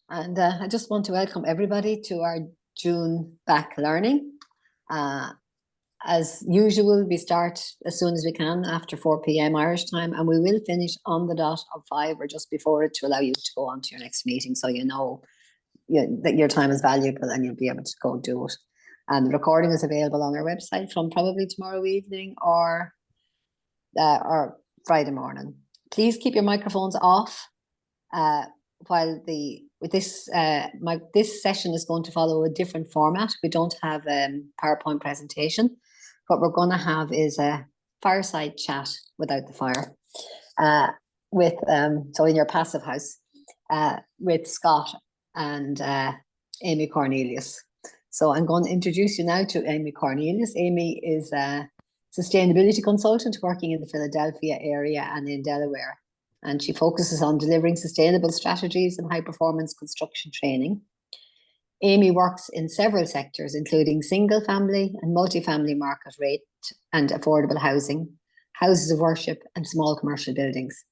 And I just want to welcome everybody to our June BAC learning. Uh, as usual, we start as soon as we can after 4 p.m. Irish time, and we will finish on the dot of 5 or just before it to allow you to go on to your next meeting, so you know that your time is valuable and you'll be able to go do it. And the recording is available on our website from probably tomorrow evening or Friday morning. Please keep your microphones off while this session is going to follow a different format. We don't have a PowerPoint presentation. What we're going to have is a fireside chat without the fire, so in your passive house, with Scott and Amy Cornelius. So I'm going to introduce you now to Amy Cornelius. Amy is a sustainability consultant working in the Philadelphia area and in Delaware. And she focuses on delivering sustainable strategies and high-performance construction training. Amy works in several sectors, including single-family and multi-family market rate and affordable housing, houses of worship, and small commercial buildings.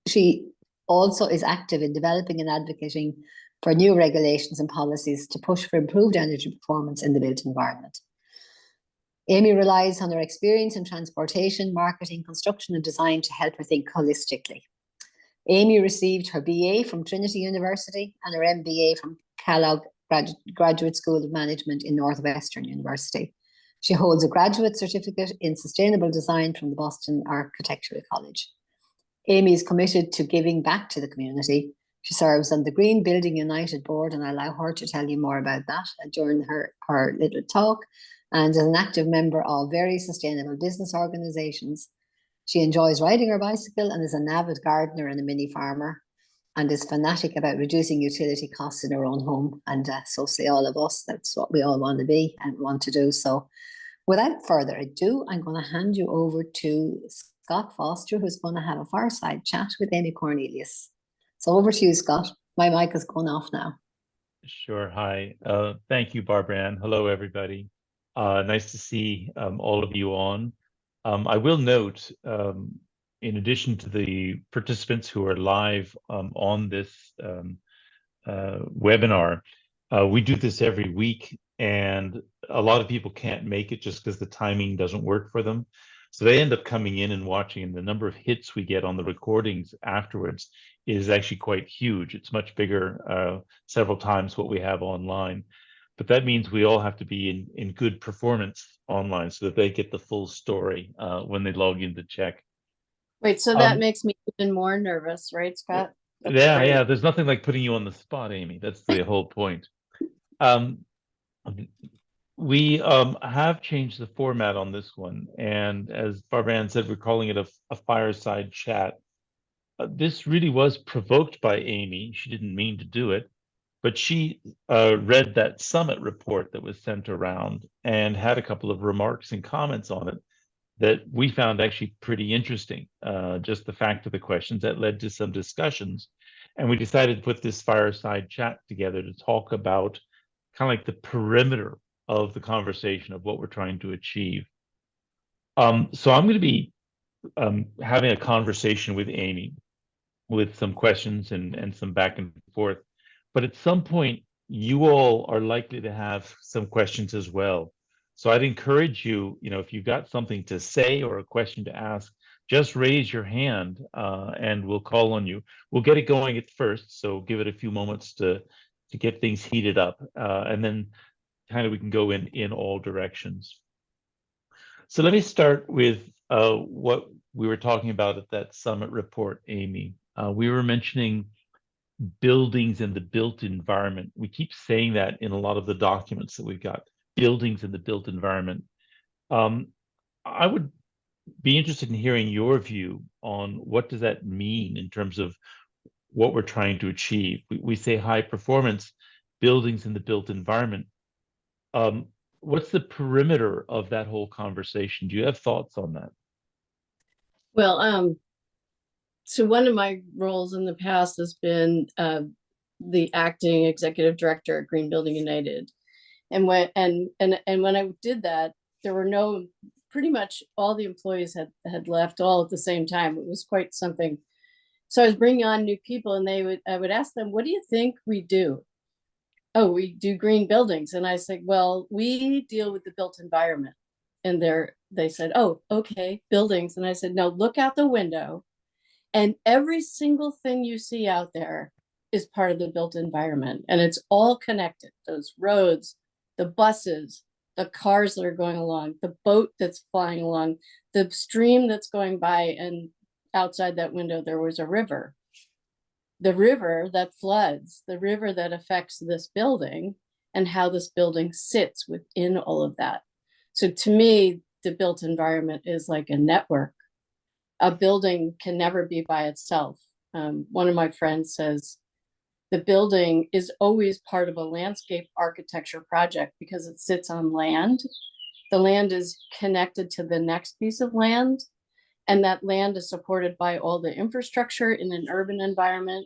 She also is active in developing and advocating for new regulations and policies to push for improved energy performance in the built environment. Amy relies on her experience in transportation, marketing, construction, and design to help her think holistically. Amy received her BA from Trinity University and her MBA from Kellogg Graduate School of Management in Northwestern University. She holds a graduate certificate in sustainable design from the Boston Architectural College. Amy is committed to giving back to the community. She serves on the Green Building United board, and I'll allow her to tell you more about that during her little talk, and is an active member of various sustainable business organizations. She enjoys riding her bicycle and is an avid gardener and a mini farmer, and is fanatic about reducing utility costs in her own home. And so say all of us, that's what we all want to be and want to do. So without further ado, I'm going to hand you over to Scott Foster, who's going to have a fireside chat with Amy Cornelius. So over to you, Scott. My mic is going off now. Sure. Hi. Thank you, Barbara Ann. Hello, everybody. Nice to see all of you on. I will note, in addition to the participants who are live on this webinar, we do this every week, and a lot of people can't make it just because the timing doesn't work for them. So they end up coming in and watching, and the number of hits we get on the recordings afterwards is actually quite huge. It's much bigger, several times what we have online. But that means we all have to be in good performance online so that they get the full story when they log in to check. Wait, so that makes me even more nervous, right, Scott? Yeah. There's nothing like putting you on the spot, Amy. That's the whole point. We have changed the format on this one. And as Barbara Ann said, we're calling it a fireside chat. This really was provoked by Amy. She didn't mean to do it. But she read that summit report that was sent around and had a couple of remarks and comments on it that we found actually pretty interesting. Just the fact of the questions that led to some discussions. And we decided to put this fireside chat together to talk about kind of like the perimeter of the conversation of what we're trying to achieve. So I'm going to be having a conversation with Amy with some questions and some back and forth. But at some point, you all are likely to have some questions as well. So I'd encourage you, if you've got something to say or a question to ask, just raise your hand and we'll call on you. We'll get it going at first, so give it a few moments to get things heated up, and then kind of we can go in all directions. So let me start with what we were talking about at that summit report, Amy. We were mentioning buildings in the built environment. We keep saying that in a lot of the documents that we've got, buildings in the built environment. I would be interested in hearing your view on what does that mean in terms of what we're trying to achieve. We say high performance buildings in the built environment. What's the perimeter of that whole conversation? Do you have thoughts on that? Well, so one of my roles in the past has been the acting executive director at Green Building United. And when I did that, there were pretty much all the employees had left all at the same time. It was quite something. So I was bringing on new people, and I would ask them, what do you think we do? Oh, we do green buildings. And I said, well, we deal with the built environment. And they said, oh, okay, buildings. And I said, no, look out the window, and every single thing you see out there is part of the built environment, and it's all connected. Those roads, the buses, the cars that are going along, the boat that's flying along, the stream that's going by, and outside that window there was a river. The river that floods, the river that affects this building, and how this building sits within all of that. So to me, the built environment is like a network. A building can never be by itself. One of my friends says the building is always part of a landscape architecture project because it sits on land. The land is connected to the next piece of land, and that land is supported by all the infrastructure in an urban environment,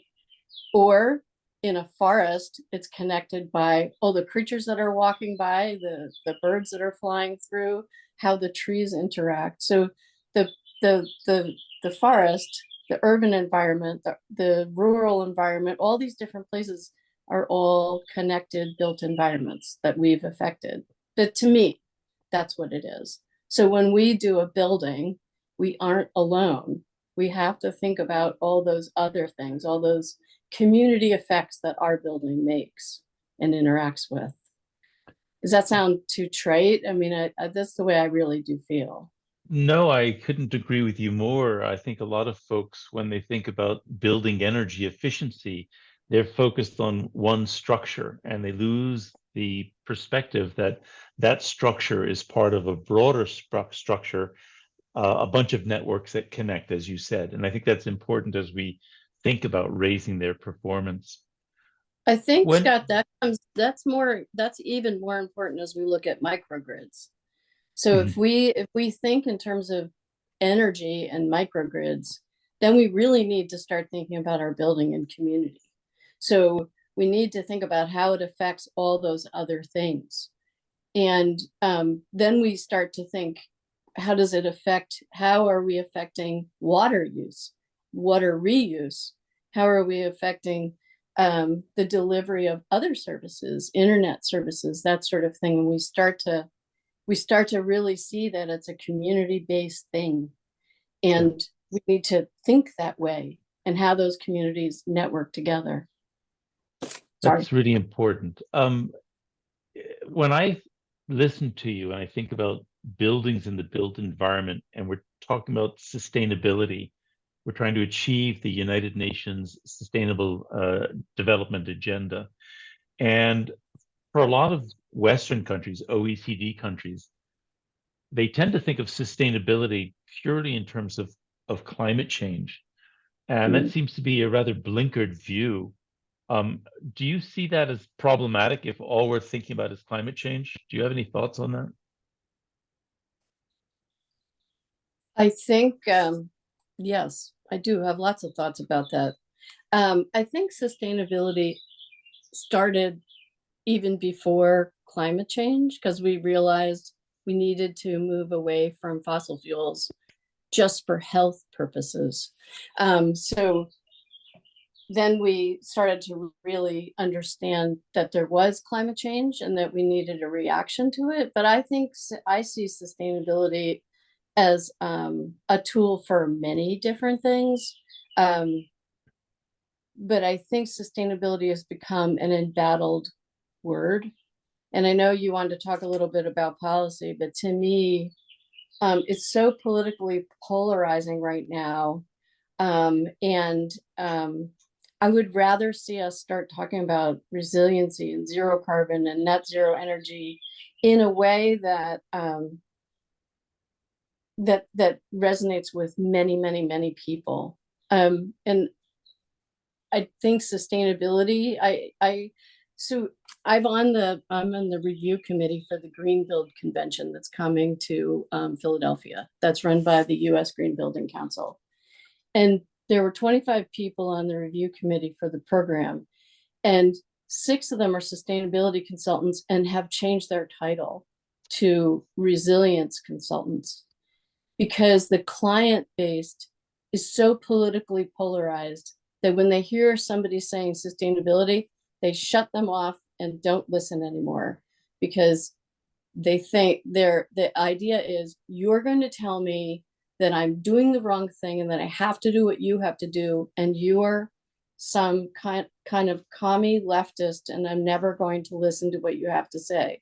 or in a forest, it's connected by all the creatures that are walking by, the birds that are flying through, how the trees interact. So the forest, the urban environment, the rural environment, all these different places are all connected built environments that we've affected. But to me, that's what it is. So when we do a building, we aren't alone. We have to think about all those other things, all those community effects that our building makes and interacts with. Does that sound too trite? I mean, that's the way I really do feel. No, I couldn't agree with you more. I think a lot of folks, when they think about building energy efficiency, they're focused on one structure, and they lose the perspective that that structure is part of a broader structure, a bunch of networks that connect, as you said. And I think that's important as we think about raising their performance. I think, When Scott, that's even more important as we look at microgrids. So Mhm. if we think in terms of energy and microgrids, then we really need to start thinking about our building and community. So we need to think about how it affects all those other things. And then we start to think, how are we affecting water use, water reuse? How are we affecting the delivery of other services, internet services, that sort of thing? And we start to really see that it's a community-based thing, and we need to think that way and how those communities network together. Sorry. That's really important. When I listen to you and I think about buildings in the built environment, and we're talking about sustainability, we're trying to achieve the United Nations Sustainable Development Agenda. And for a lot of Western countries, OECD countries, they tend to think of sustainability purely in terms of climate change. And that seems to be a rather blinkered view. Do you see that as problematic if all we're thinking about is climate change? Do you have any thoughts on that? I think, yes, I do have lots of thoughts about that. I think sustainability started even before climate change, because we realized we needed to move away from fossil fuels just for health purposes. So then we started to really understand that there was climate change and that we needed a reaction to it. But I think I see sustainability as a tool for many different things. But I think sustainability has become an embattled word. And I know you wanted to talk a little bit about policy, but to me, it's so politically polarizing right now. And I would rather see us start talking about resiliency and zero carbon and net zero energy in a way that that resonates with many people. And I think sustainability, so I'm on the review committee for the Green Build Convention that's coming to Philadelphia. That's run by the US Green Building Council. And there were 25 people on the review committee for the program, and 6 of them are sustainability consultants and have changed their title to resilience consultants, because the client base is so politically polarized that when they hear somebody saying sustainability, they shut them off and don't listen anymore, because they think the idea is, you're going to tell me that I'm doing the wrong thing and that I have to do what you have to do, and you're some kind of commie leftist, and I'm never going to listen to what you have to say.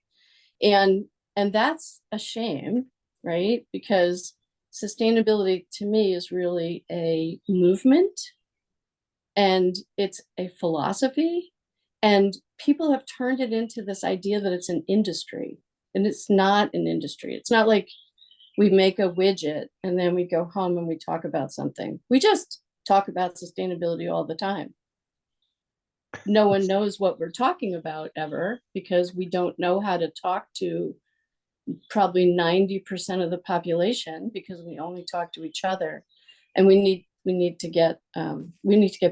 And that's a shame, right? Because sustainability to me is really a movement, and it's a philosophy, and people have turned it into this idea that it's an industry, and it's not an industry. It's not like we make a widget and then we go home and we talk about something. We just talk about sustainability all the time. No one knows what we're talking about ever, because we don't know how to talk to probably 90% of the population, because we only talk to each other, and we need to get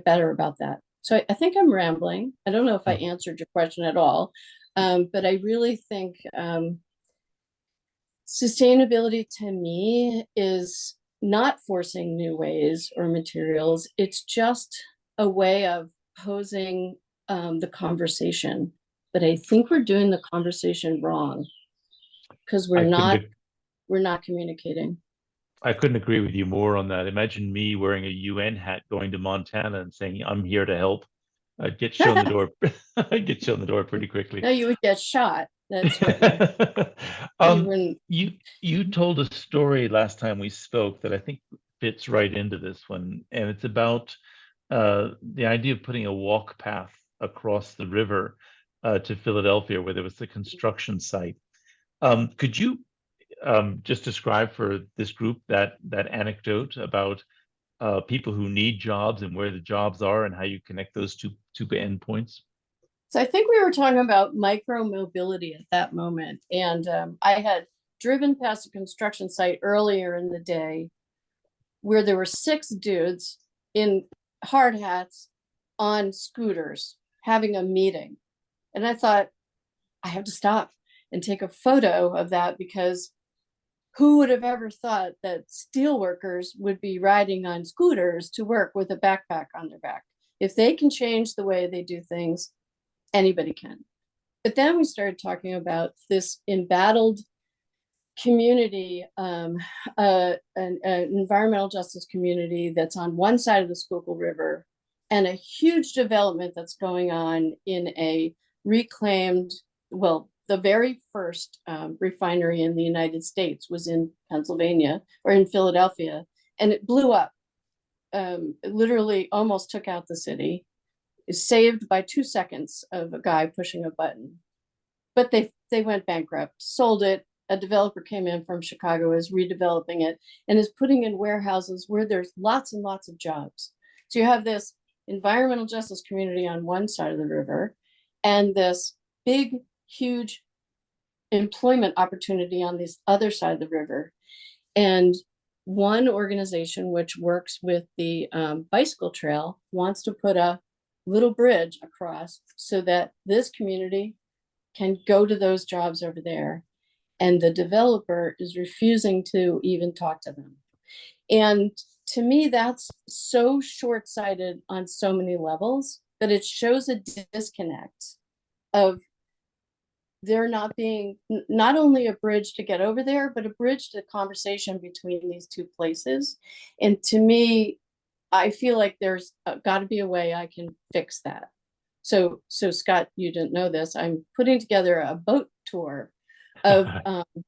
better about that. So I think I'm rambling. I don't know if I answered your question at all, but I really think sustainability to me is not forcing new ways or materials. It's just a way of posing the conversation. But I think we're doing the conversation wrong, because we're not communicating. I couldn't agree with you more on that. Imagine me wearing a UN hat going to Montana and saying, I'm here to help. I'd get shown the door. I'd get shown the door pretty quickly. No, you would get shot. That's what you told a story last time we spoke that I think fits right into this one, and it's about the idea of putting a walk path across the river to Philadelphia, where there was a construction site. Could you just describe for this group that anecdote about people who need jobs and where the jobs are and how you connect those two endpoints? So I think we were talking about micro mobility at that moment. And I had driven past a construction site earlier in the day where there were 6 dudes in hard hats on scooters having a meeting. And I thought, I have to stop and take a photo of that, because who would have ever thought that steel workers would be riding on scooters to work with a backpack on their back? If they can change the way they do things, anybody can. But then we started talking about this embattled community, an environmental justice community that's on one side of the Schuylkill River, and a huge development that's going on in a reclaimed, well, the very first refinery in the United States was in Pennsylvania, or in Philadelphia, and it blew up. It literally almost took out the city. Is saved by 2 seconds of a guy pushing a button. But they went bankrupt, sold it. A developer came in from Chicago, is redeveloping it, and is putting in warehouses where there's lots and lots of jobs. So you have this environmental justice community on one side of the river, and this big, huge employment opportunity on this other side of the river. And one organization which works with the bicycle trail wants to put a little bridge across so that this community can go to those jobs over there. And the developer is refusing to even talk to them. And to me, that's so short-sighted on so many levels, but it shows a disconnect of there not being not only a bridge to get over there, but a bridge to conversation between these two places. And to me, I feel like there's got to be a way I can fix that. So Scott, you didn't know this. I'm putting together a boat tour of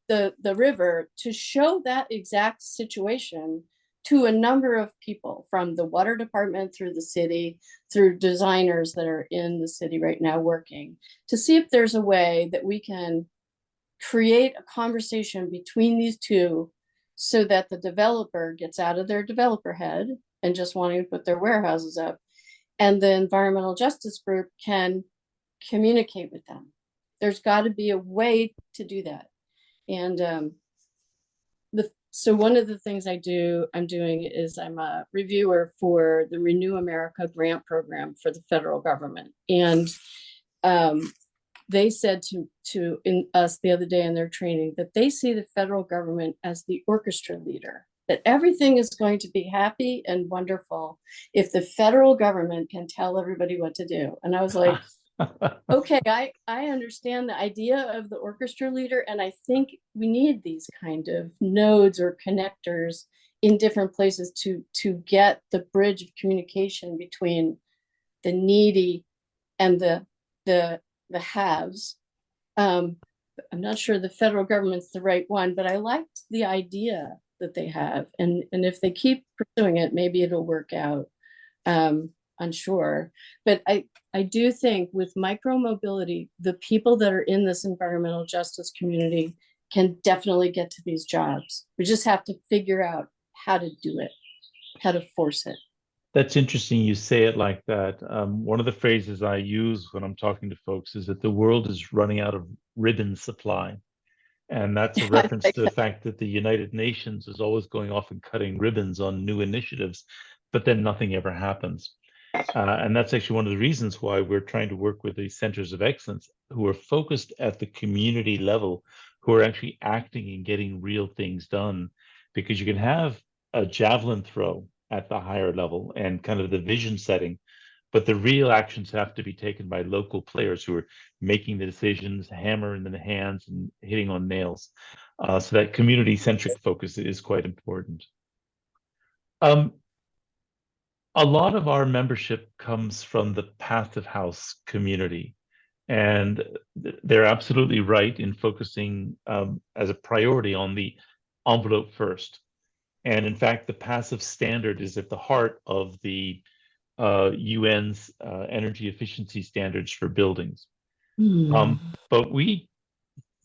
the river to show that exact situation to a number of people, from the water department through the city, through designers that are in the city right now working, to see if there's a way that we can create a conversation between these two, so that the developer gets out of their developer head and just wanting to put their warehouses up, and the environmental justice group can communicate with them. There's got to be a way to do that. And so one of the things I'm doing is I'm a reviewer for the Renew America grant program for the federal government. And they said to us the other day in their training that they see the federal government as the orchestra leader that everything is going to be happy and wonderful if the federal government can tell everybody what to do. And I was like, okay, I understand the idea of the orchestra leader, and I think we need these kind of nodes or connectors in different places to get the bridge of communication between the needy and the haves. I'm not sure the federal government's the right one, but I liked the idea that they have, and if they keep pursuing it, maybe it'll work out. Unsure, but I do think with micromobility, the people that are in this environmental justice community can definitely get to these jobs. We just have to figure out how to do it, how to force it. That's interesting you say it like that. One of the phrases I use when I'm talking to folks is that the world is running out of ribbon supply. And that's a reference to the fact that the United Nations is always going off and cutting ribbons on new initiatives, but then nothing ever happens. And that's actually one of the reasons why we're trying to work with these centers of excellence who are focused at the community level, who are actually acting and getting real things done. Because you can have a javelin throw at the higher level and kind of the vision setting, but the real actions have to be taken by local players who are making the decisions, hammer in the hands and hitting on nails. So that community-centric focus is quite important. A lot of our membership comes from the Passive House community, and they're absolutely right in focusing as a priority on the envelope first. And in fact, the passive standard is at the heart of the UN's energy efficiency standards for buildings. But we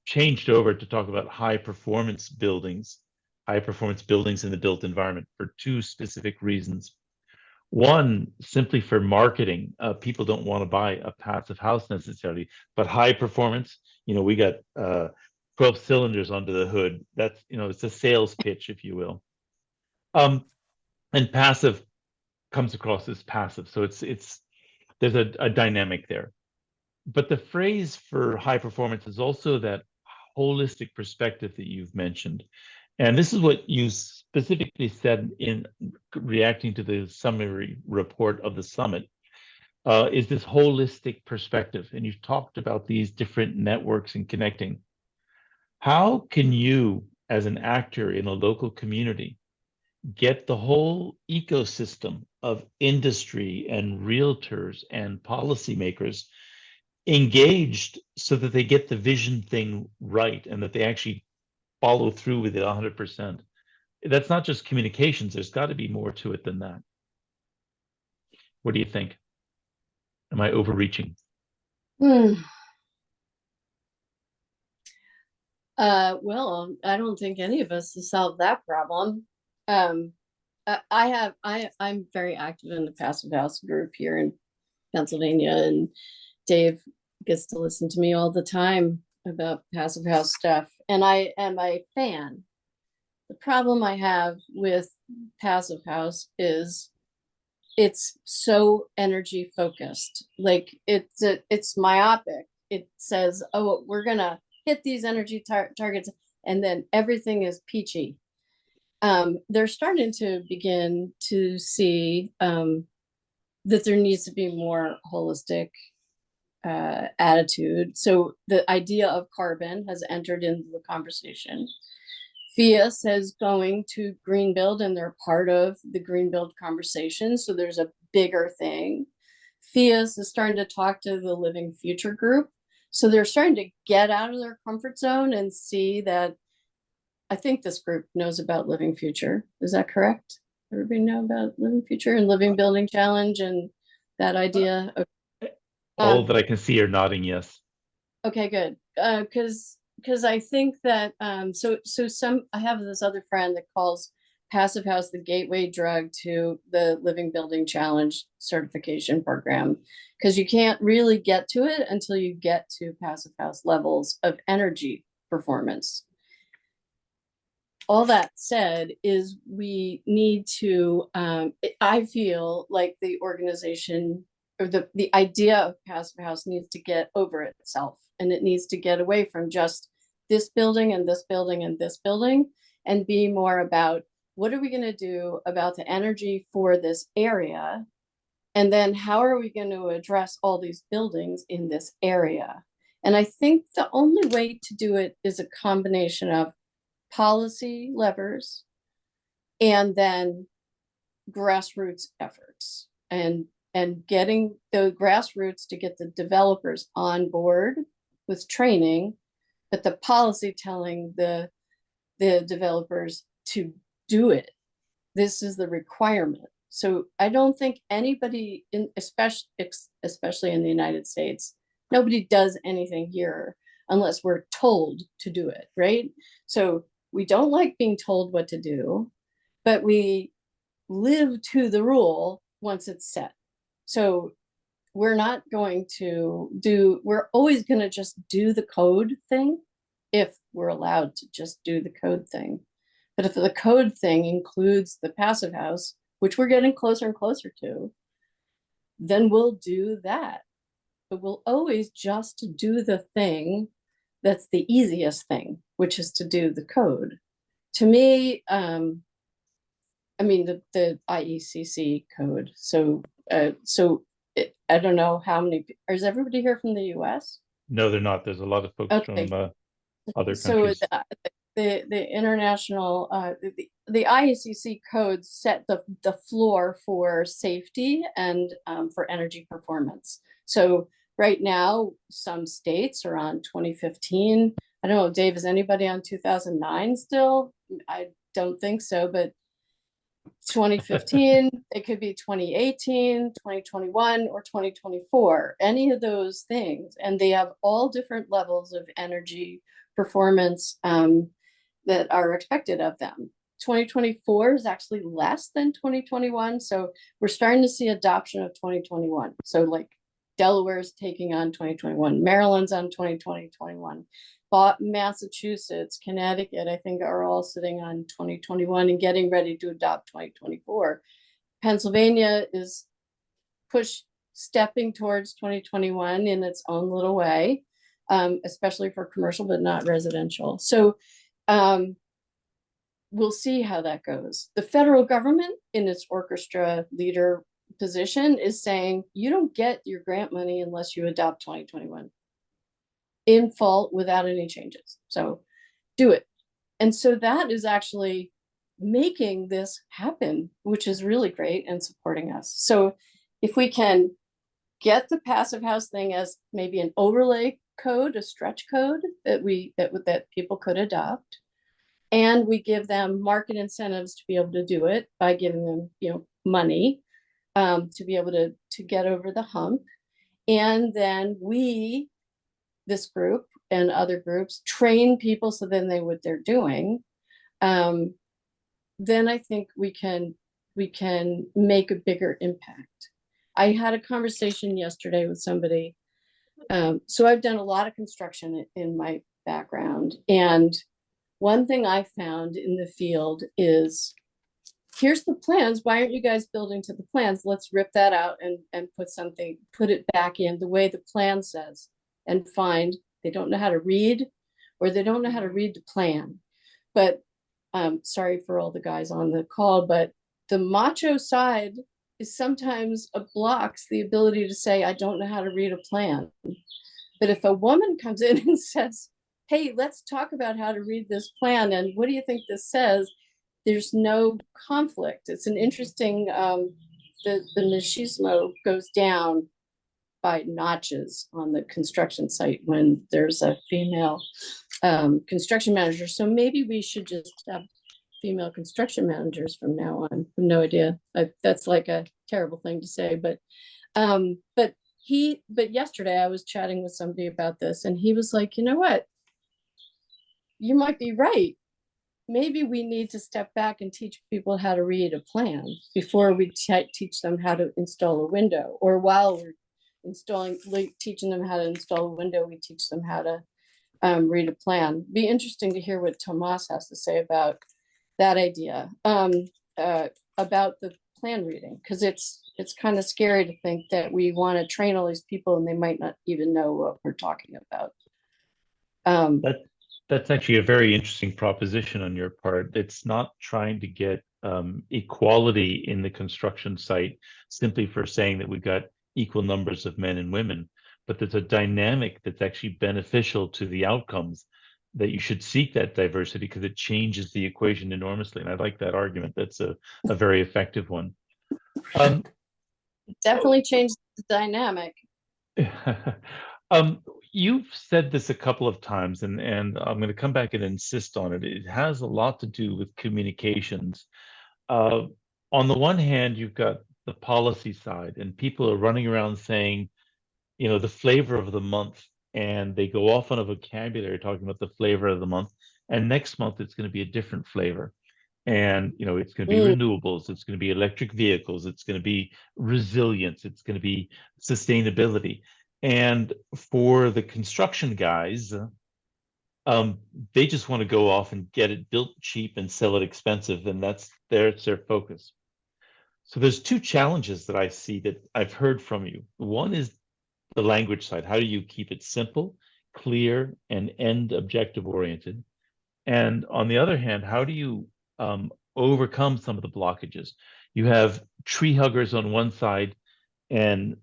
changed over to talk about high performance buildings in the built environment for two specific reasons. One, simply for marketing, people don't want to buy a passive house necessarily, but high performance, we got 12 cylinders under the hood. That's, it's a sales pitch, if you will. And passive comes across as passive. So there's a dynamic there. But the phrase for high performance is also that holistic perspective that you've mentioned. And this is what you specifically said in reacting to the summary report of the summit, is this holistic perspective. And you've talked about these different networks and connecting. How can you, as an actor in a local community, get the whole ecosystem of industry and realtors and policymakers engaged so that they get the vision thing right and that they actually follow through with it 100%? That's not just communications. There's got to be more to it than that. What do you think? Am I overreaching? Well, I don't think any of us have solved that problem. I'm very active in the Passive House group here in Pennsylvania, and Dave gets to listen to me all the time about Passive House stuff, and I am a fan. The problem I have with Passive House is it's so energy focused. Like it's myopic. It says, oh, we're gonna hit these energy targets, and then everything is peachy. They're starting to begin to see that there needs to be more holistic attitude. So the idea of carbon has entered into the conversation. FIA says going to green build, and they're part of the green build conversation. So there's a bigger thing. FIA is starting to talk to the Living Future group. So they're starting to get out of their comfort zone and see that. I think this group knows about Living Future. Is that correct? Everybody know about Living Future and Living Building Challenge and that idea? All that I can see are nodding yes. Okay, good. Because I think that I have this other friend that calls Passive House the gateway drug to the Living Building Challenge certification program, because you can't really get to it until you get to Passive House levels of energy performance. All that said is we need to, I feel like the organization or the idea of Passive House needs to get over itself, and it needs to get away from just this building and this building and this building, and be more about what are we going to do about the energy for this area? And then how are we going to address all these buildings in this area? And I think the only way to do it is a combination of policy levers and then grassroots efforts, and getting the grassroots to get the developers on board with training, but the policy telling the developers to do it. This is the requirement. So I don't think anybody, especially in the United States, nobody does anything here unless we're told to do it, right? So we don't like being told what to do, but we live to the rule once it's set. So we're not going to we're always going to just do the code thing if we're allowed to just do the code thing. But if the code thing includes the passive house, which we're getting closer and closer to, then we'll do that. But we'll always just do the thing that's the easiest thing, which is to do the code. To me, I mean, the IECC code. So, I don't know how many, is everybody here from the US? No, they're not. There's a lot of folks Okay. from other So countries. the international, the IECC codes set the floor for safety and for energy performance. So right now, some states are on 2015. I don't know, Dave, is anybody on 2009 still? I don't think so, but 2015, it could be 2018, 2021, or 2024, any of those things. And they have all different levels of energy performance that are expected of them. 2024 is actually less than 2021. So we're starting to see adoption of 2021. So like Delaware's taking on 2021, Maryland's on 2021. Massachusetts, Connecticut, I think are all sitting on 2021 and getting ready to adopt 2024. Pennsylvania is stepping towards 2021 in its own little way, especially for commercial, but not residential. So we'll see how that goes. The federal government in its orchestra leader position is saying, you don't get your grant money unless you adopt 2021 in full without any changes. So do it. And so that is actually making this happen, which is really great and supporting us. So if we can get the passive house thing as maybe an overlay code, a stretch code that people could adopt, and we give them market incentives to be able to do it by giving them, money to be able to get over the hump, and then this group and other groups train people so then they what they're doing, then I think we can make a bigger impact. I had a conversation yesterday with somebody. So I've done a lot of construction in my background, and one thing I found in the field is, here's the plans. Why aren't you guys building to the plans? Let's rip that out and put it back in the way the plan says, and find they don't know how to read, or they don't know how to read the plan. But sorry for all the guys on the call, but the macho side is sometimes blocks the ability to say, I don't know how to read a plan. But if a woman comes in and says, hey, let's talk about how to read this plan, and what do you think this says? There's no conflict. It's an interesting, the machismo goes down by notches on the construction site when there's a female construction manager. So maybe we should just have female construction managers from now on. I have no idea. That's like a terrible thing to say, but yesterday I was chatting with somebody about this, and he was like, you know what? You might be right. Maybe we need to step back and teach people how to read a plan before we teach them how to install a window, or while we're teaching them how to install a window, we teach them how to read a plan. Be interesting to hear what Tomas has to say about that idea, about the plan reading, because it's kind of scary to think that we want to train all these people and they might not even know what we're talking about. That's actually a very interesting proposition on your part. It's not trying to get equality in the construction site simply for saying that we've got equal numbers of men and women, but there's a dynamic that's actually beneficial to the outcomes, that you should seek that diversity because it changes the equation enormously. And I like that argument. That's a very effective one. Definitely changed the dynamic. You've said this a couple of times, and I'm going to come back and insist on it. It has a lot to do with communications. On the one hand, you've got the policy side, and people are running around saying, the flavor of the month, and they go off on a vocabulary talking about the flavor of the month, and next month it's going to be a different flavor. And it's going to be renewables, it's going to be electric vehicles, it's going to be resilience, it's going to be sustainability. And for the construction guys, they just want to go off and get it built cheap and sell it expensive, and that's their focus. So there's two challenges that I see that I've heard from you. One is the language side. How do you keep it simple, clear, and end objective oriented? And on the other hand, how do you overcome some of the blockages? You have tree huggers on one side and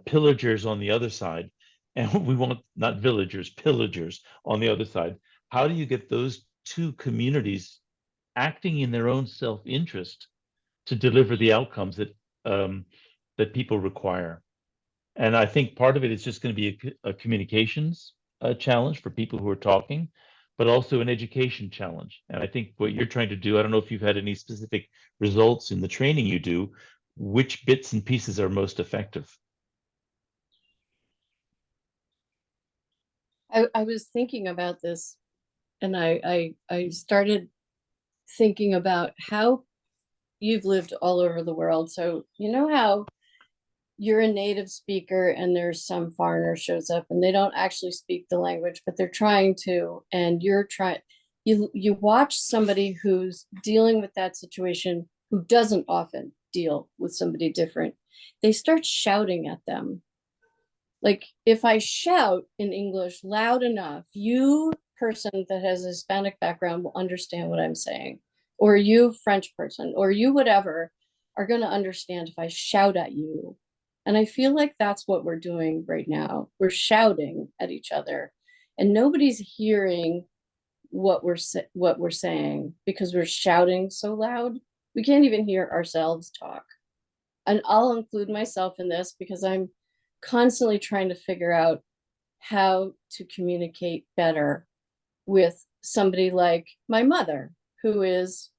pillagers on the other side, and we want not villagers, pillagers on the other side. How do you get those two communities acting in their own self-interest to deliver the outcomes that that people require? And I think part of it is just going to be a communications challenge for people who are talking, but also an education challenge. And I think what you're trying to do, I don't know if you've had any specific results in the training you do, which bits and pieces are most effective? I was thinking about this, and I started thinking about how you've lived all over the world. So you know how you're a native speaker and there's some foreigner shows up and they don't actually speak the language, but they're trying to, and you watch somebody who's dealing with that situation, who doesn't often deal with somebody different. They start shouting at them. Like if I shout in English loud enough, you person that has a Hispanic background will understand what I'm saying, or you French person, or you whatever, are going to understand if I shout at you. And I feel like that's what we're doing right now. We're shouting at each other, and nobody's hearing what we're saying because we're shouting so loud. We can't even hear ourselves talk. And I'll include myself in this because I'm constantly trying to figure out how to communicate better with somebody like my mother, who is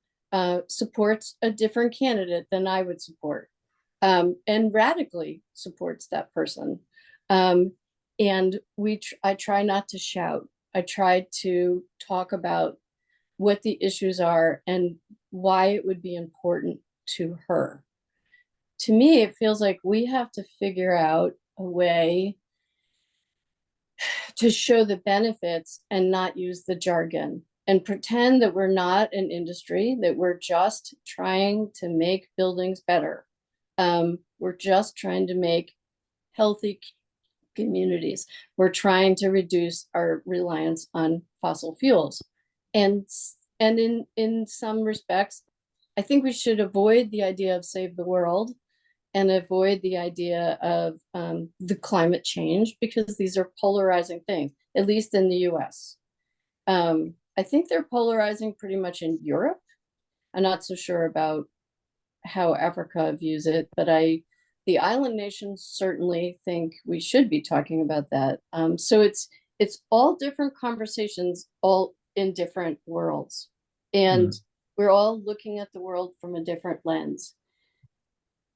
supports a different candidate than I would support, and radically supports that person. And I try not to shout. I try to talk about what the issues are and why it would be important to her. To me, it feels like we have to figure out a way to show the benefits and not use the jargon and pretend that we're not an industry, that we're just trying to make buildings better. We're just trying to make healthy communities. We're trying to reduce our reliance on fossil fuels. And in some respects, I think we should avoid the idea of save the world and avoid the idea of the climate change, because these are polarizing things, at least in the US. I think they're polarizing pretty much in Europe. I'm not so sure about how Africa views it, but the island nations certainly think we should be talking about that. So it's all different conversations, all in different worlds. And we're all looking at the world from a different lens.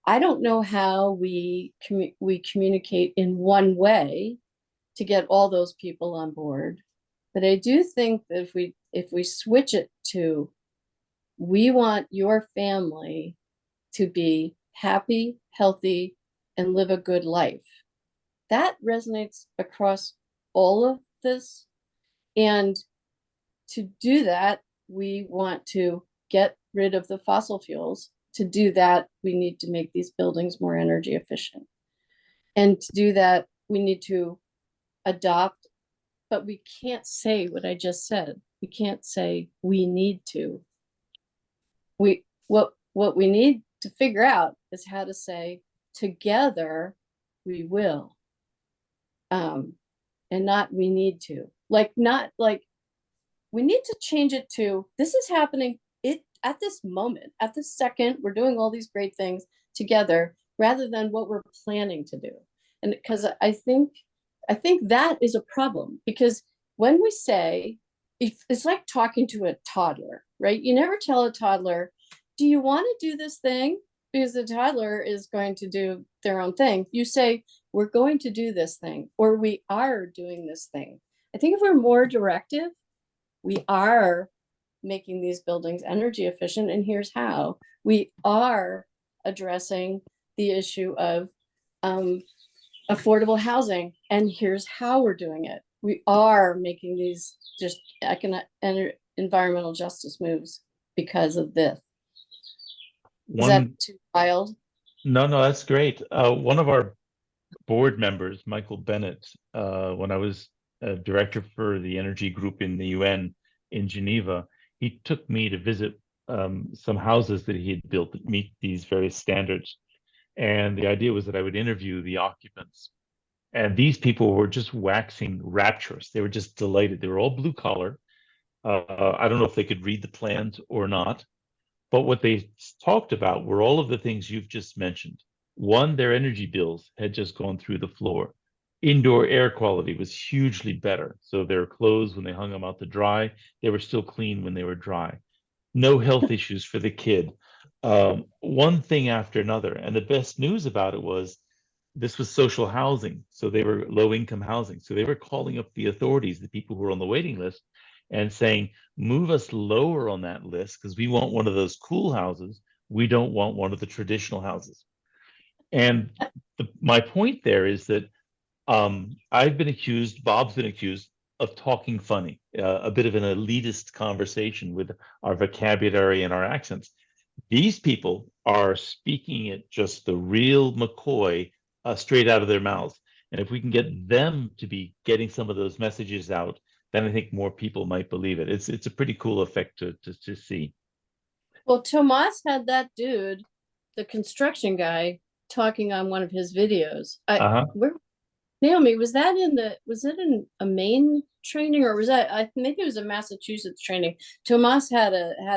I don't know how we communicate in one way to get all those people on board, but I do think that if we switch it to, we want your family to be happy, healthy, and live a good life, that resonates across all of this. And to do that, we want to get rid of the fossil fuels. To do that, we need to make these buildings more energy efficient. And to do that, we need to adopt, but we can't say what I just said. We can't say we need to. what we need to figure out is how to say together we will, and not we need to, like, not like we need to change it to this is happening it at this moment, at this second, we're doing all these great things together rather than what we're planning to do. And because I think that is a problem, because when we say, if it's like talking to a toddler, right? You never tell a toddler, do you want to do this thing? Because the toddler is going to do their own thing. You say, we're going to do this thing, or we are doing this thing. I think if we're more directive, we are making these buildings energy efficient, and here's how. We are addressing the issue of affordable housing, and here's how we're doing it. We are making these just economic and environmental justice moves because of this. Is that too wild? No, that's great. One of our board members, Michael Bennett, when I was director for the energy group in the UN in Geneva, he took me to visit some houses that he had built that meet these various standards. And the idea was that I would interview the occupants. And these people were just waxing rapturous. They were just delighted. They were all blue collar. I don't know if they could read the plans or not, but what they talked about were all of the things you've just mentioned. One, their energy bills had just gone through the floor. Indoor air quality was hugely better. So their clothes, when they hung them out to dry, they were still clean when they were dry. No health issues for the kid. One thing after another. And the best news about it was this was social housing. So they were low income housing. So they were calling up the authorities, the people who were on the waiting list, and saying, move us lower on that list because we want one of those cool houses. We don't want one of the traditional houses. And my point there is that I've been accused, Bob's been accused of talking funny, a bit of an elitist conversation with our vocabulary and our accents. These people are speaking it just the real McCoy straight out of their mouths. And if we can get them to be getting some of those messages out, then I think more people might believe it. It's a pretty cool effect to see. Well, Tomas had that dude, the construction guy, talking on one of his videos. Naomi, was it in a Maine training, or was that, I think it was a Massachusetts training? Tomas had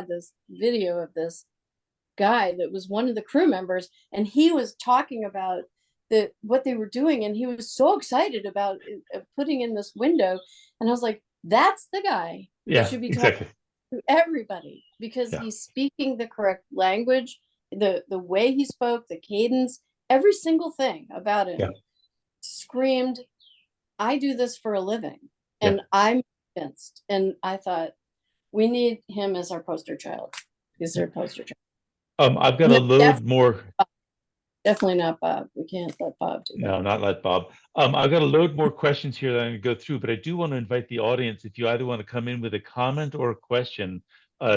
this video of this guy that was one of the crew members, and he was talking about what they were doing, and he was so excited about putting in this window, and I was like, that's the guy that should be talking to everybody, because he's speaking the correct language, the way he spoke, the cadence, every single thing about him screamed, I do this for a living, and I'm convinced. And I thought, we need him as our poster child. He's their poster child. I've got a load more. Definitely not Bob. We can't let Bob do that. No, not let Bob. I've got a load more questions here that I'm going to go through, but I do want to invite the audience. If you either want to come in with a comment or a question,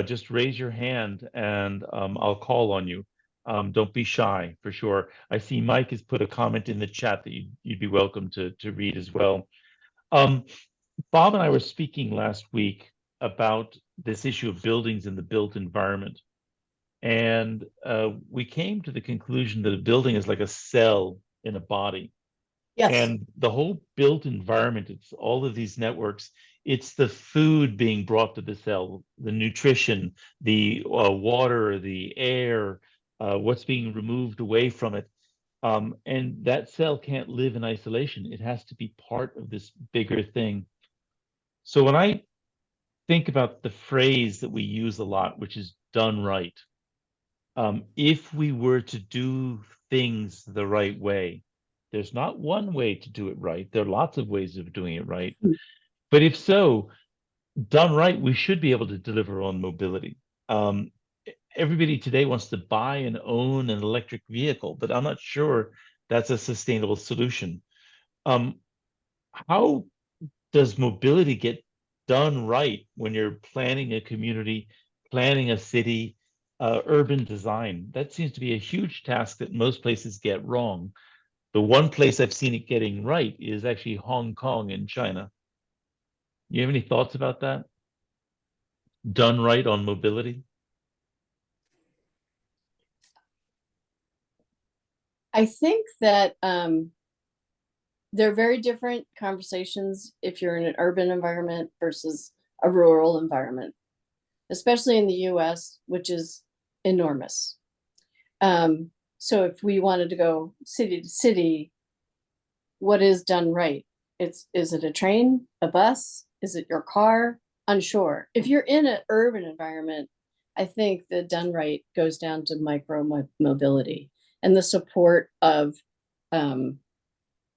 just raise your hand and I'll call on you. Don't be shy, for sure. I see Mike has put a comment in the chat that you'd be welcome to read as well. Bob and I were speaking last week about this issue of buildings in the built environment. And we came to the conclusion that a building is like a cell in a body. Yes. And the whole built environment, it's all of these networks, it's the food being brought to the cell, the nutrition, the water, the air, what's being removed away from it. And that cell can't live in isolation. It has to be part of this bigger thing. So when I think about the phrase that we use a lot, which is done right, if we were to do things the right way, there's not one way to do it right. There are lots of ways of doing it right. But if so, done right, we should be able to deliver on mobility. Everybody today wants to buy and own an electric vehicle, but I'm not sure that's a sustainable solution. How does mobility get done right when you're planning a community, planning a city, urban design? That seems to be a huge task that most places get wrong. The one place I've seen it getting right is actually Hong Kong in China. You have any thoughts about that? Done right on mobility? I think that they're very different conversations if you're in an urban environment versus a rural environment, especially in the US, which is enormous. So if we wanted to go city to city, what is done right? Is it a train, a bus? Is it your car? Unsure. If you're in an urban environment, I think the done right goes down to micro mobility and the support of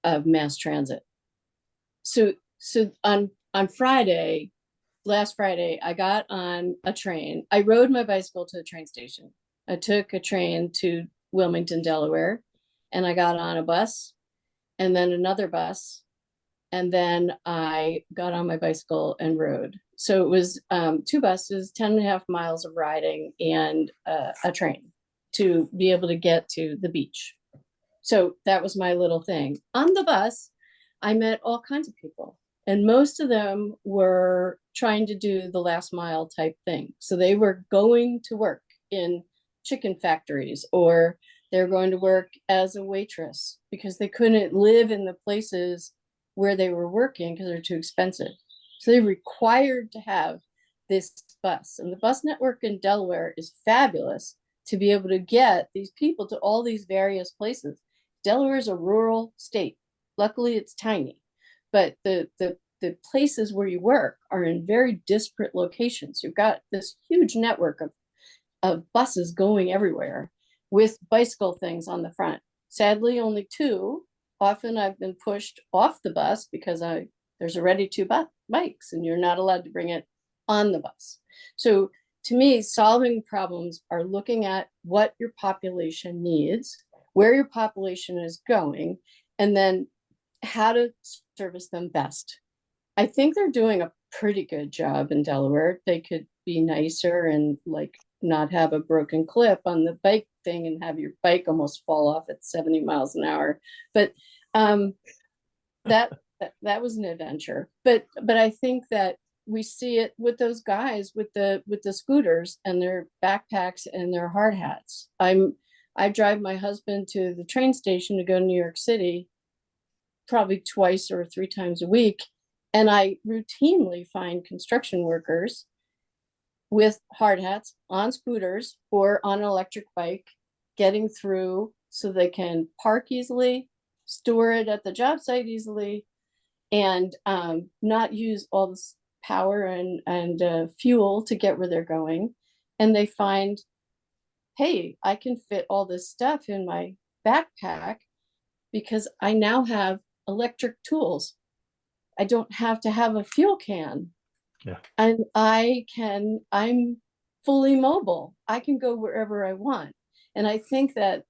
mass transit. So on Friday, last Friday, I got on a train. I rode my bicycle to the train station. I took a train to Wilmington, Delaware, and I got on a bus and then another bus. And then I got on my bicycle and rode. So it was 2 buses, 10.5 miles of riding, and a train to be able to get to the beach. So that was my little thing. On the bus, I met all kinds of people, and most of them were trying to do the last mile type thing. So they were going to work in chicken factories, or they're going to work as a waitress because they couldn't live in the places where they were working because they're too expensive. So they required to have this bus, and the bus network in Delaware is fabulous to be able to get these people to all these various places. Delaware is a rural state. Luckily, it's tiny, but the places where you work are in very disparate locations. You've got this huge network of buses going everywhere with bicycle things on the front. Sadly, only 2. Often I've been pushed off the bus because there's already 2 bikes and you're not allowed to bring it on the bus. So to me, solving problems are looking at what your population needs, where your population is going, and then how to service them best. I think they're doing a pretty good job in Delaware. They could be nicer and like not have a broken clip on the bike thing and have your bike almost fall off at 70 miles an hour. But that was an adventure. But I think that we see it with those guys with the scooters and their backpacks and their hard hats. I drive my husband to the train station to go to New York City probably 2 or 3 times a week. And I routinely find construction workers with hard hats on scooters or on an electric bike getting through so they can park easily, store it at the job site easily, and not use all this power and fuel to get where they're going. And they find, hey, I can fit all this stuff in my backpack because I now have electric tools. I don't have to have a fuel can. Yeah. And I'm fully mobile. I can go wherever I want. And I think that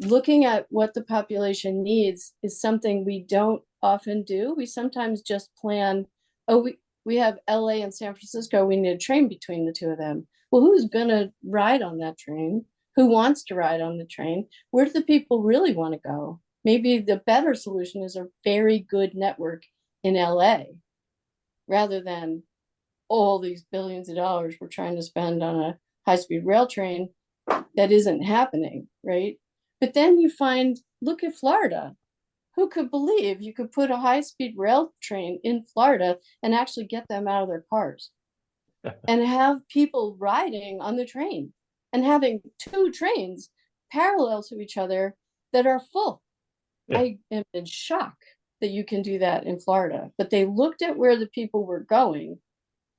looking at what the population needs is something we don't often do. We sometimes just plan, oh, we have LA and San Francisco, we need a train between the 2 of them. Well, who's gonna ride on that train? Who wants to ride on the train? Where do the people really want to go? Maybe the better solution is a very good network in LA rather than all these billions of dollars we're trying to spend on a high-speed rail train that isn't happening, right? But then you find, look at Florida. Who could believe you could put a high-speed rail train in Florida and actually get them out of their cars and have people riding on the train and having 2 trains parallel to each other that are full? Yeah. I am in shock that you can do that in Florida, but they looked at where the people were going.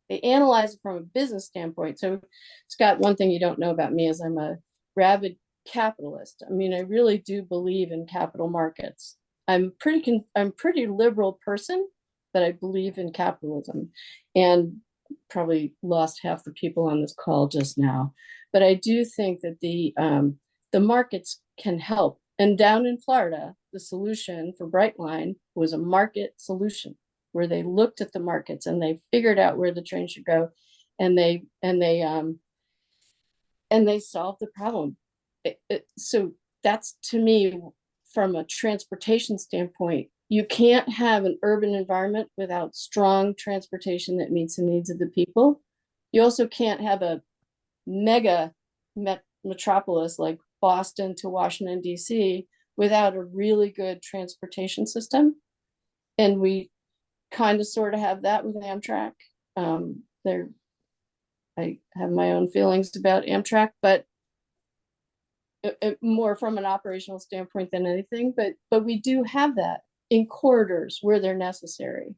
They analyzed it from a business standpoint. So, Scott, one thing you don't know about me is I'm a rabid capitalist. I mean, I really do believe in capital markets. I'm pretty liberal person, but I believe in capitalism, and probably lost half the people on this call just now. But I do think that the markets can help. And down in Florida, the solution for Brightline was a market solution where they looked at the markets and they figured out where the train should go, and they solved the problem. So that's, to me, from a transportation standpoint, you can't have an urban environment without strong transportation that meets the needs of the people. You also can't have a mega metropolis like Boston to Washington, DC without a really good transportation system. And we kind of sort of have that with Amtrak. I have my own feelings about Amtrak, but more from an operational standpoint than anything. But we do have that in corridors where they're necessary.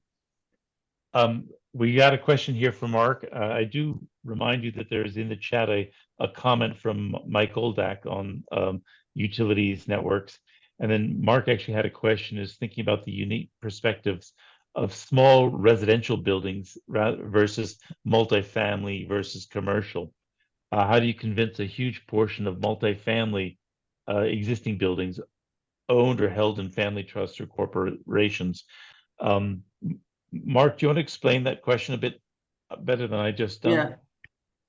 We got a question here from Mark. I do remind you that there's in the chat a comment from Mike Oldak on utilities networks. And then Mark actually had a question, is thinking about the unique perspectives of small residential buildings versus multifamily versus commercial. How do you convince a huge portion of multifamily existing buildings owned or held in family trusts or corporations? Mark, do you want to explain that question a bit better than I just done?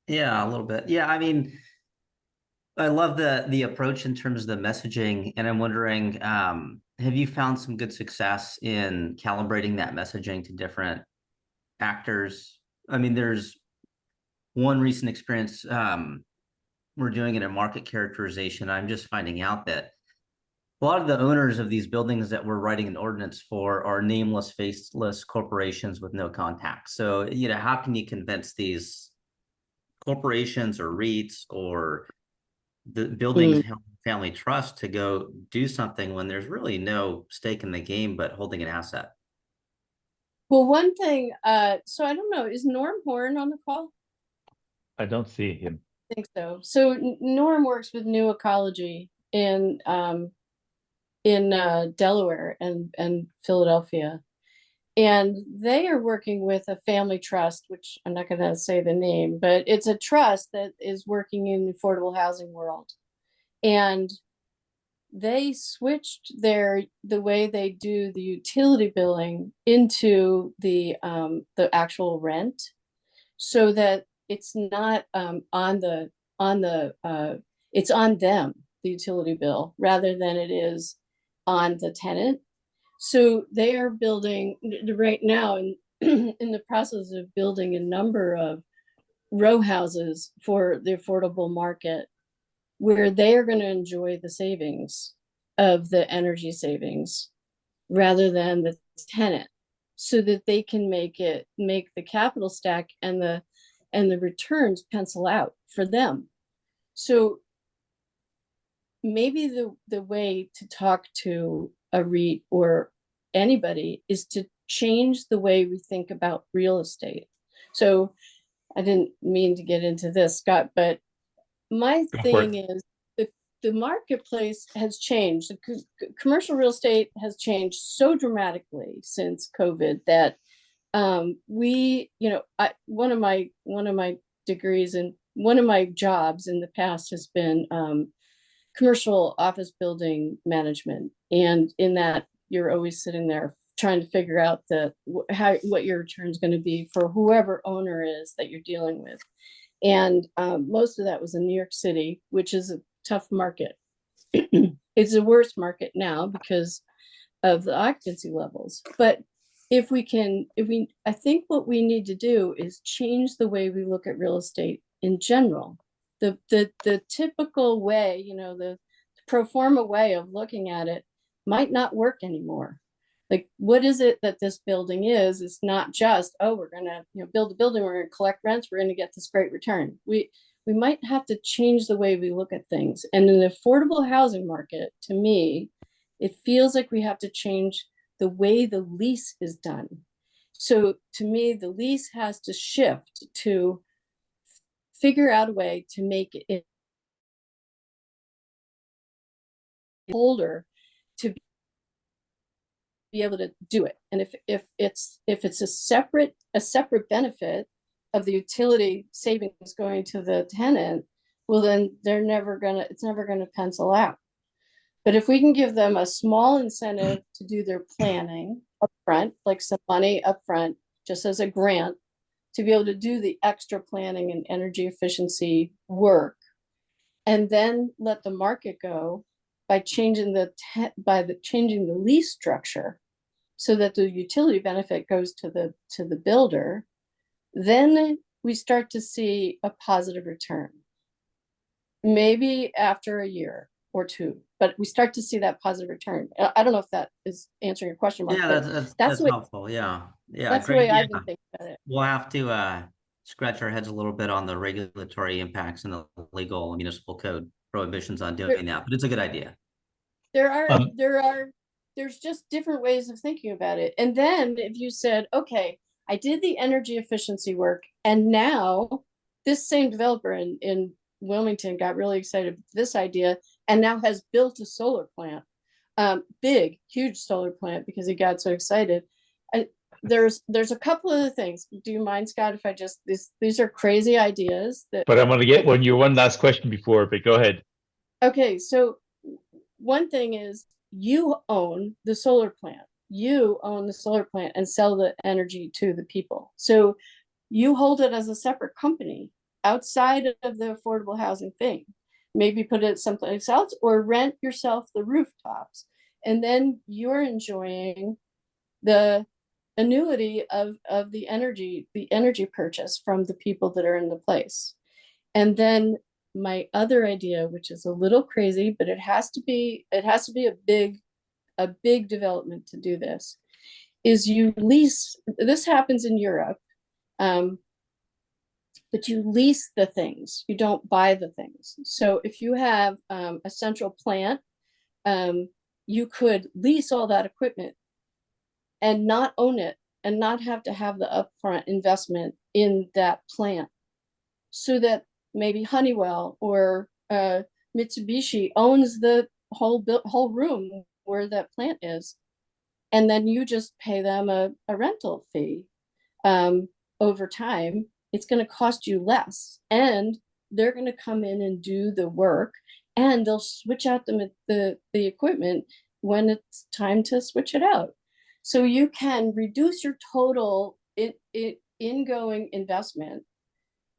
Yeah, a little bit. Yeah, I mean, I love the approach in terms of the messaging, and I'm wondering, have you found some good success in calibrating that messaging to different actors? I mean, there's one recent experience we're doing in a market characterization. I'm just finding out that a lot of the owners of these buildings that we're writing an ordinance for are nameless, faceless corporations with no contact. So, you know, how can you convince these corporations or REITs or the buildings family trust to go do something when there's really no stake in the game but holding an asset? Well, one thing, so I don't know, is Norm Horn on the call? I don't see him. I think so. So Norm works with New Ecology in Delaware and Philadelphia. And they are working with a family trust, which I'm not going to say the name, but it's a trust that is working in the affordable housing world. And they switched the way they do the utility billing into the actual rent, so that it's not it's on them, the utility bill, rather than it is on the tenant. So they are building right now in the process of building a number of row houses for the affordable market, where they are going to enjoy the savings of the energy savings rather than the tenant, so that they can make the capital stack and the returns pencil out for them. So maybe the way to talk to a REIT or anybody is to change the way we think about real estate. So I didn't mean to get into this, Scott, but my thing is the marketplace has changed. The commercial real estate has changed so dramatically since COVID that one of my degrees and one of my jobs in the past has been commercial office building management. And in that, you're always sitting there trying to figure out what your return is going to be for whoever owner is that you're dealing with. And most of that was in New York City, which is a tough market. It's a worse market now because of the occupancy levels. But I think what we need to do is change the way we look at real estate in general. The typical way, the pro forma way of looking at it might not work anymore. Like, what is it that this building is? It's not just, oh, we're gonna build a building, we're gonna collect rents, we're gonna get this great return. We might have to change the way we look at things. And in the affordable housing market, to me, it feels like we have to change the way the lease is done. So to me, the lease has to shift to figure out a way to make it older to be able to do it. And if it's a separate benefit of the utility savings going to the tenant, well, then it's never gonna pencil out. But if we can give them a small incentive to do their planning upfront, like some money upfront, just as a grant, to be able to do the extra planning and energy efficiency work, and then let the market go by changing the lease structure, so that the utility benefit goes to the builder, then we start to see a positive return. maybe after a year or two, but we start to see that positive return. I don't know if that is answering your question, Mark, Yeah, but that's that's the way, helpful. Yeah. Yeah, that's the great. way Yeah. I've been thinking about it. We'll have to scratch our heads a little bit on the regulatory impacts and the legal and municipal code prohibitions on doing that, but it's a good idea. Um, There's just different ways of thinking about it. And then if you said, okay, I did the energy efficiency work, and now this same developer in Wilmington got really excited with this idea and now has built a solar plant, big, huge solar plant, because he got so excited. There's a couple of things. Do you mind, Scott, if I just, these are crazy ideas that, but I'm going to get one last question before, but go ahead. okay, so one thing is you own the solar plant. You own the solar plant and sell the energy to the people. So you hold it as a separate company outside of the affordable housing thing. Maybe put it someplace else or rent yourself the rooftops. And then you're enjoying the annuity of the energy purchase from the people that are in the place. And then my other idea, which is a little crazy, but it has to be a big development to do this, is you lease. This happens in Europe, but you lease the things. You don't buy the things. So if you have a central plant, you could lease all that equipment and not own it and not have to have the upfront investment in that plant, so that maybe Honeywell or Mitsubishi owns the whole room where that plant is, and then you just pay them a rental fee. Over time, it's going to cost you less, and they're going to come in and do the work, and they'll switch out the equipment when it's time to switch it out. So you can reduce your total ingoing investment,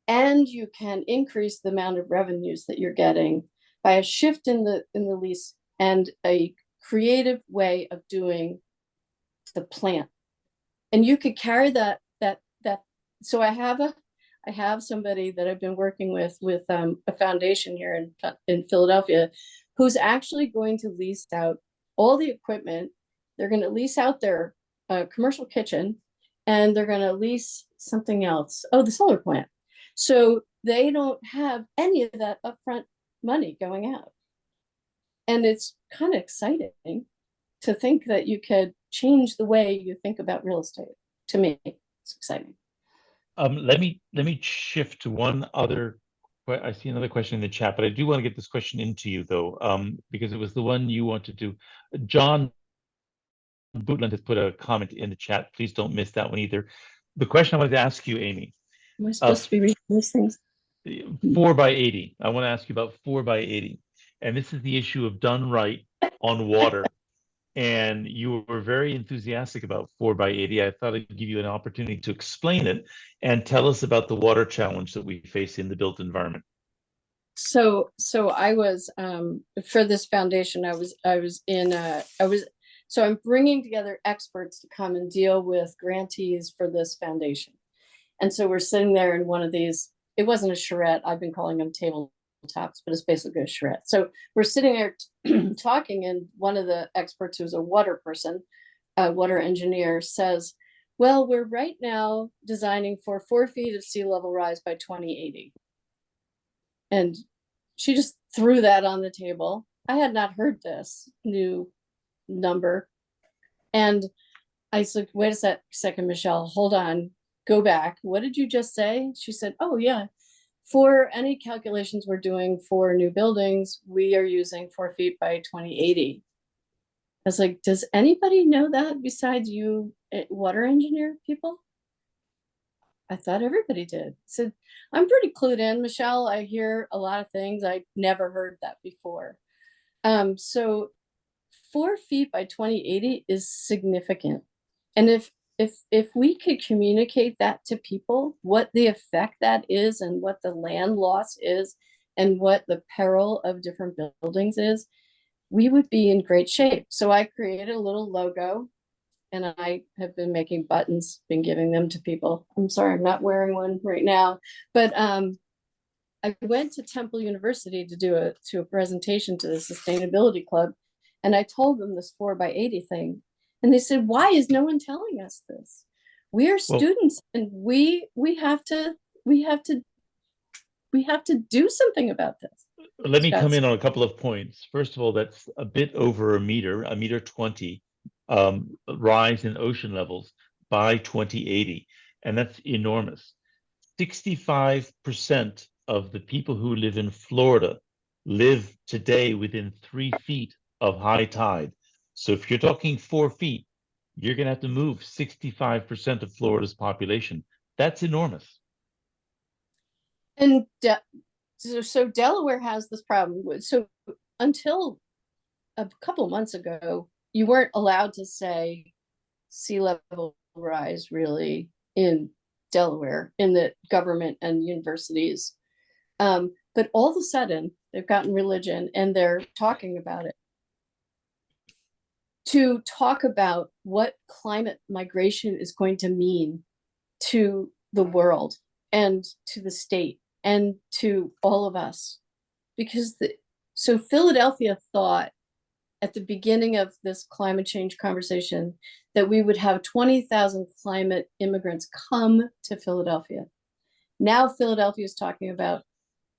and you can increase the amount of revenues that you're getting by a shift in the lease and a creative way of doing the plant. And you could carry that. So I have somebody that I've been working with a foundation here in Philadelphia, who's actually going to lease out all the equipment. They're going to lease out their commercial kitchen, and they're going to lease something else. Oh, the solar plant. So they don't have any of that upfront money going out. And it's kind of exciting to think that you could change the way you think about real estate. To me, it's exciting. Let me shift to one other. I see another question in the chat, but I do want to get this question into you though, because it was the one you wanted to. John Bootland has put a comment in the chat. Please don't miss that one either. The question I wanted to ask you, Amy. Am I supposed to be reading these things? 4x80. I want to ask you about 4x80, and this is the issue of done right on water. And you were very enthusiastic about 4x80. I thought I'd give you an opportunity to explain it and tell us about the water challenge that we face in the built environment. So I was for this foundation. So I'm bringing together experts to come and deal with grantees for this foundation. And so we're sitting there in one of these. It wasn't a charrette. I've been calling them tabletops, but it's basically a charrette. So we're sitting there talking, and one of the experts, who's a water person, a water engineer, says, well, we're right now designing for 4 feet of sea level rise by 2080. And she just threw that on the table. I had not heard this new number. And I said, wait a second, Michelle, hold on, go back. What did you just say? She said, oh yeah, for any calculations we're doing for new buildings, we are using 4 feet by 2080. I was like, does anybody know that besides you water engineer people? I thought everybody did. So I'm pretty clued in, Michelle. I hear a lot of things. I never heard that before. So 4 feet by 2080 is significant. And if we could communicate that to people, what the effect that is and what the land loss is and what the peril of different buildings is, we would be in great shape. So I created a little logo, and I have been making buttons, been giving them to people. I'm sorry, I'm not wearing one right now, but I went to Temple University to do a presentation to the Sustainability Club, and I told them this 4x80 thing, and they said, "Why is no one telling us this? We are Well- students, and we have to do something about this." Let me come Scott's- in on a couple of points. First of all, that's a bit over a meter 20 rise in ocean levels by 2080, and that's enormous. 65% of the people who live in Florida live today within 3 feet of high tide. So if you're talking 4 feet, you're going to have to move 65% of Florida's population. That's enormous. And so Delaware has this problem. So until a couple of months ago, you weren't allowed to say sea level rise really in Delaware, in the government and universities. But all of a sudden, they've gotten religion and they're talking about it. To talk about what climate migration is going to mean to the world and to the state and to all of us. Because so Philadelphia thought at the beginning of this climate change conversation that we would have 20,000 climate immigrants come to Philadelphia. Now Philadelphia is talking about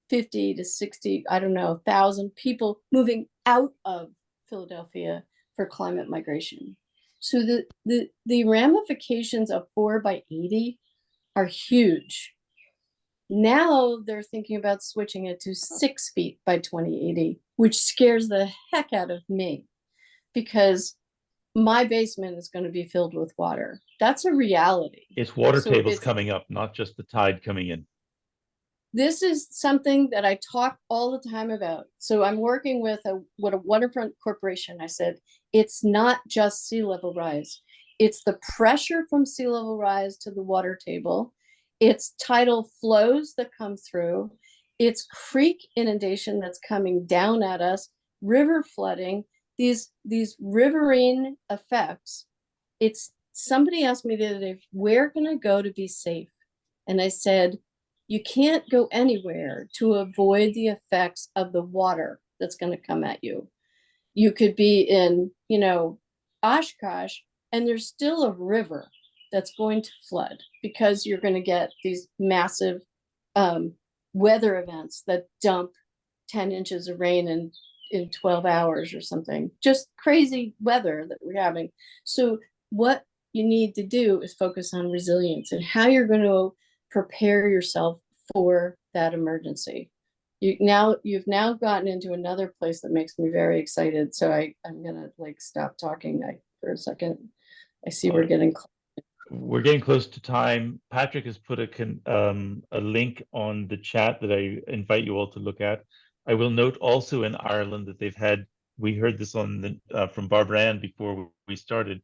50 to 60, I don't know, 1,000 people moving out of Philadelphia for climate migration. So the ramifications of 4x80 are huge. Now they're thinking about switching it to 6 feet by 2080, which scares the heck out of me because my basement is going to be filled with water. That's a reality. It's water So tables it's- coming up, not just the tide coming in. This is something that I talk all the time about. So I'm working with a waterfront corporation. I said, it's not just sea level rise. It's the pressure from sea level rise to the water table. It's tidal flows that come through. It's creek inundation that's coming down at us, river flooding, these riverine effects. It's somebody asked me the other day, where can I go to be safe? And I said, you can't go anywhere to avoid the effects of the water that's going to come at you. You could be in, Oshkosh, and there's still a river that's going to flood because you're going to get these massive weather events that dump 10 inches of rain in 12 hours or something. Just crazy weather that we're having. So what you need to do is focus on resilience and how you're going to prepare yourself for that emergency. You've now gotten into another place that makes me very excited. So I'm gonna stop talking for a second. I see we're getting close to time. Patrick has put a link on the chat that I invite you all to look at. I will note also in Ireland that we heard this on from Barbara Ann before we started,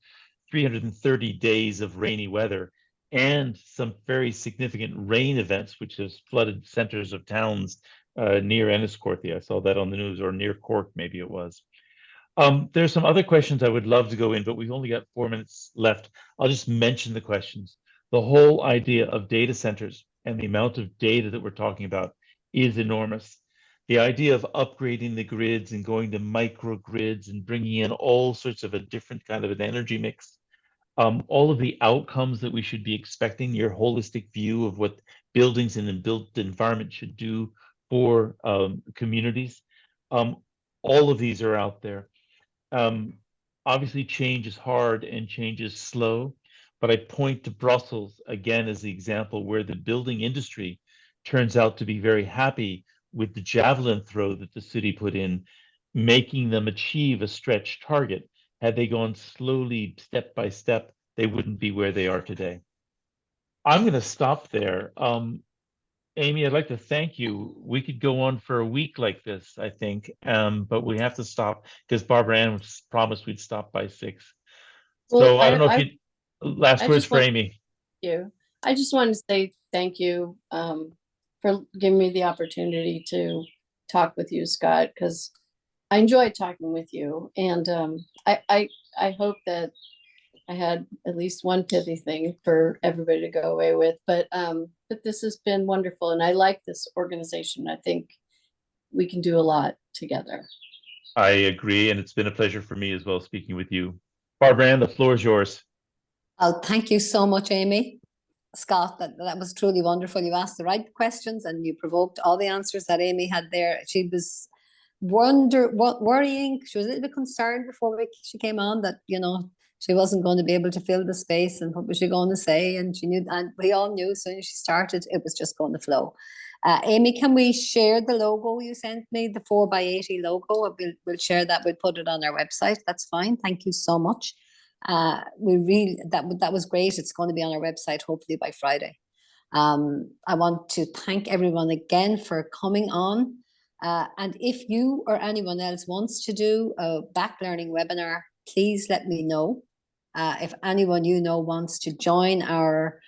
330 days of rainy weather and some very significant rain events, which has flooded centers of towns near Enniscorthy. I saw that on the news, or near Cork, maybe it was. There's some other questions I would love to go in, but we've only got 4 minutes left. I'll just mention the questions. The whole idea of data centers and the amount of data that we're talking about is enormous. The idea of upgrading the grids and going to microgrids and bringing in all sorts of a different kind of an energy mix. All of the outcomes that we should be expecting, your holistic view of what buildings and the built environment should do for communities. All of these are out there. Obviously, change is hard and change is slow, but I point to Brussels again as the example where the building industry turns out to be very happy with the javelin throw that the city put in, making them achieve a stretch target. Had they gone slowly, step by step, they wouldn't be where they are today. I'm going to stop there. Amy, I'd like to thank you. We could go on for a week like this, I think, but we have to stop because Barbara Ann promised we'd stop by 6. Well, So I don't know if you last words for Amy. I just wanted to say thank you for giving me the opportunity to talk with you, Scott, because I enjoy talking with you, and I hope that I had at least one pithy thing for everybody to go away with, but this has been wonderful, and I like this organization. I think we can do a lot together. I agree, and it's been a pleasure for me as well speaking with you. Barbara Ann, the floor is yours. Oh, thank you so much, Amy. Scott, that was truly wonderful. You asked the right questions and you provoked all the answers that Amy had there. She was worrying. She was a little bit concerned before she came on that, you know, she wasn't going to be able to fill the space and what was she going to say? And she knew, and we all knew as soon as she started, it was just going to flow. Amy, can we share the logo you sent me, the 4x80 logo? We'll share that. We'll put it on our website. That's fine. Thank you so much. That was great. It's going to be on our website hopefully by Friday. I want to thank everyone again for coming on. And if you or anyone else wants to do a BAC learning webinar, please let me know. If anyone you know wants to join our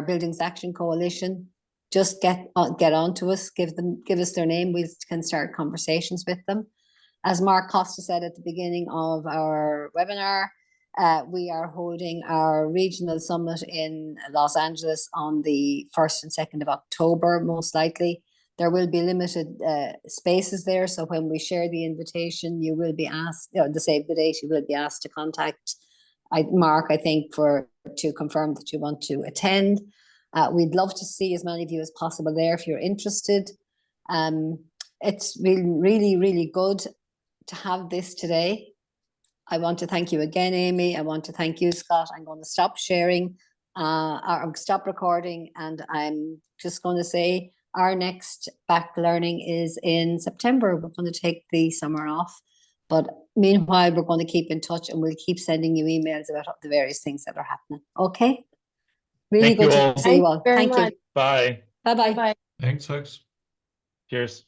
Buildings Action Coalition, just get on to us, give us their name. We can start conversations with them. As Mark Costa said at the beginning of our webinar, we are holding our regional summit in Los Angeles on the 1st and 2nd of October, most likely. There will be limited spaces there, so when we share the invitation, you will be asked, to save the date, you will be asked to contact Mark, I think, to confirm that you want to attend. We'd love to see as many of you as possible there if you're interested. It's been really, really good to have this today. I want to thank you again, Amy. I want to thank you, Scott. I'm going to stop sharing, or stop recording, and I'm just going to say our next BAC learning is in September. We're going to take the summer off, but meanwhile, we're going to keep in touch and we'll keep sending you emails about the various things that are happening. Okay? Really Thank you good all. to see you all. Thank you very Thank you. much. Bye. Bye-bye. Bye. Thanks, folks. Cheers.